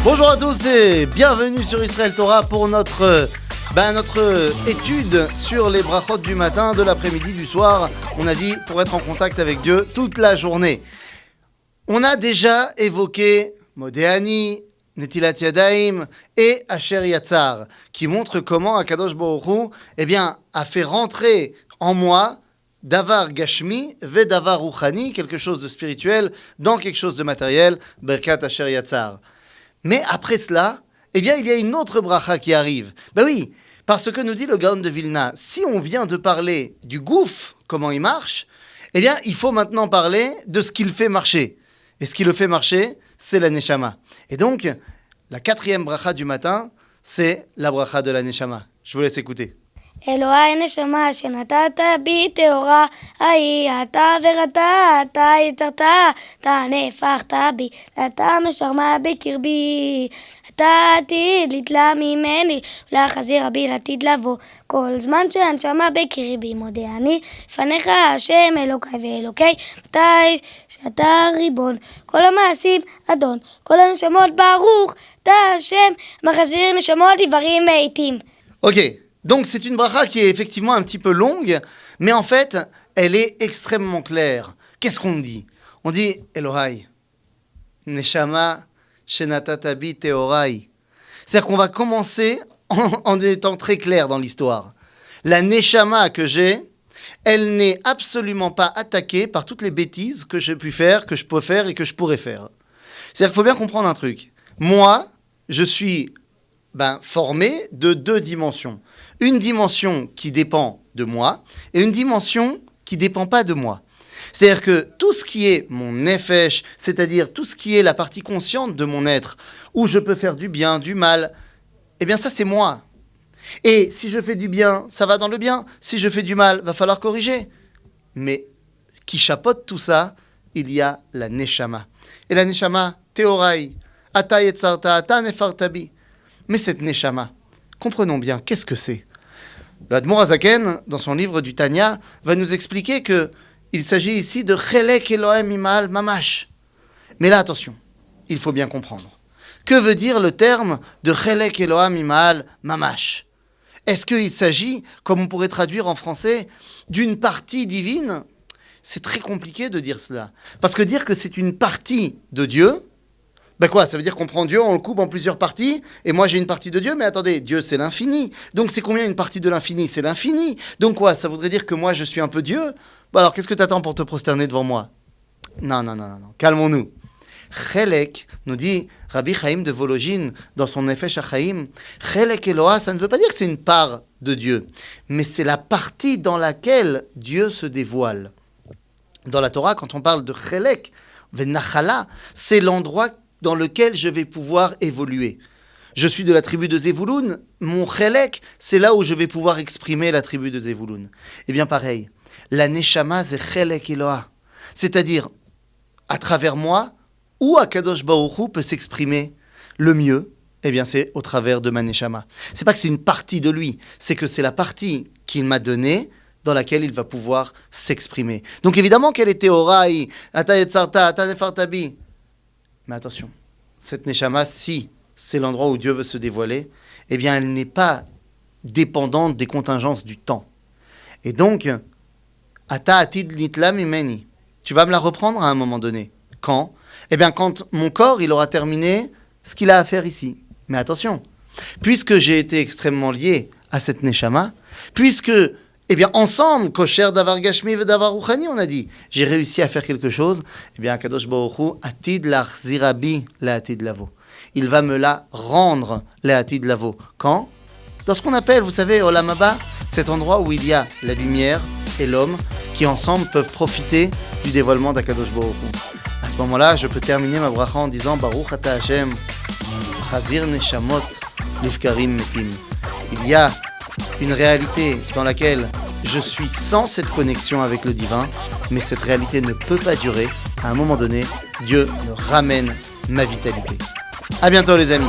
Bonjour à tous et bienvenue sur Israël Torah pour notre étude sur les brachot du matin, de l'après-midi, du soir. On a dit pour être en contact avec Dieu toute la journée. On a déjà évoqué Modéani, Netilat Yadayim et Asher Yatzar, qui montrent comment Akadosh Baruch Hu, a fait rentrer en moi Davar Gashmi ve Davar Ruchani, quelque chose de spirituel dans quelque chose de matériel, Berkat Asher Yatzar. Mais après cela, il y a une autre bracha qui arrive. Ben oui, parce que nous dit le Gaon de Vilna, si on vient de parler du gouf, comment il marche, il faut maintenant parler de ce qu'il fait marcher. Et ce qui le fait marcher, c'est la Neshama. Et donc, la 4e bracha du matin, c'est la bracha de la Neshama. Je vous laisse écouter. אלוהי נשמה שנתת בי טהורה, ההיא אתה וראתה, אתה יצרת, אתה נהפכת בי, אתה משרמה בקרבי, אתה עתיד לתלה ממני, ולהחזיר בי לעתיד לבוא, כל זמן שהנשמה בקרבי מודה אני, לפניך השם אלוקי ואלוקי, מתי שאתה ריבון, כל המעשים אדון, כל הנשמות ברוך, אתה השם מחזיר נשמות דברים מתים. Ok. Donc c'est une bracha qui est effectivement un petit peu longue, mais en fait, elle est extrêmement claire. Qu'est-ce qu'on dit ? On dit Elohai, Neshama, Shenatata bi Teorai. C'est-à-dire qu'on va commencer en étant très clair dans l'histoire. La Neshama que j'ai, elle n'est absolument pas attaquée par toutes les bêtises que j'ai pu faire, que je peux faire et que je pourrais faire. C'est-à-dire qu'il faut bien comprendre un truc. Moi, je suis formé de 2 dimensions. Une dimension qui dépend de moi et une dimension qui ne dépend pas de moi. C'est-à-dire que tout ce qui est mon nefesh, c'est-à-dire tout ce qui est la partie consciente de mon être, où je peux faire du bien, du mal, ça c'est moi. Et si je fais du bien, ça va dans le bien. Si je fais du mal, va falloir corriger. Mais qui chapeaute tout ça, il y a la neshama. Et la neshama, teorai, ata yetzarta, ata nefartabi. Mais cette neshama, comprenons bien, qu'est-ce que c'est ? L'Admor Hazaken, dans son livre du Tanya, va nous expliquer qu'il s'agit ici de Chelek Elohim Imal Mamash. Mais là, attention, il faut bien comprendre. Que veut dire le terme de Chelek Elohim Imal Mamash ? Est-ce qu'il s'agit, comme on pourrait traduire en français, d'une partie divine ? C'est très compliqué de dire cela. Parce que dire que c'est une partie de Dieu, ça veut dire qu'on prend Dieu, on le coupe en plusieurs parties, et moi j'ai une partie de Dieu, mais attendez, Dieu c'est l'infini. Donc c'est combien une partie de l'infini ? C'est l'infini. Donc ça voudrait dire que moi je suis un peu Dieu ? Alors qu'est-ce que tu attends pour te prosterner devant moi ? Non, calmons-nous. Chelek, nous dit Rabbi Chaim de Volojine, dans son Nefesh HaChaim, Chelek Eloah, ça ne veut pas dire que c'est une part de Dieu, mais c'est la partie dans laquelle Dieu se dévoile. Dans la Torah, quand on parle de Chelek, Venachala, c'est l'endroit dans lequel je vais pouvoir évoluer. Je suis de la tribu de Zevouloun, mon Chelek, c'est là où je vais pouvoir exprimer la tribu de Zevouloun. Pareil, la Neshama, c'est Chelek Eloah. C'est-à-dire, à travers moi, où Akadosh Baruch Hu peut s'exprimer le mieux, c'est au travers de ma Neshama. C'est pas que c'est une partie de lui, c'est que c'est la partie qu'il m'a donnée, dans laquelle il va pouvoir s'exprimer. Donc évidemment qu'elle était Orai, Ata Yetzarta, Ata Nefartabi. Mais attention, cette Neshama, si c'est l'endroit où Dieu veut se dévoiler, elle n'est pas dépendante des contingences du temps. Et donc, Ata atid nitla mimeni, tu vas me la reprendre à un moment donné. Quand ? Quand mon corps, il aura terminé ce qu'il a à faire ici. Mais attention, puisque j'ai été extrêmement lié à cette Neshama, puisque ensemble, Kosher Davar Gashmi ve Davar Ruchani, on a dit, j'ai réussi à faire quelque chose, Kadosh Baruch Hu, Atid l'achzira bi la Atid lavo. Il va me la rendre, la Atid lavo. Quand ? Dans ce qu'on appelle, vous savez, Olam Haba, cet endroit où il y a la lumière et l'homme qui ensemble peuvent profiter du dévoilement d'Akadosh Baruch Hu. À ce moment-là, je peux terminer ma bracha en disant Baruch Ata Hashem, Chazir Neshamot, Livkarim Metim. Il y a une réalité dans laquelle je suis sans cette connexion avec le divin, mais cette réalité ne peut pas durer. À un moment donné, Dieu me ramène ma vitalité. À bientôt les amis.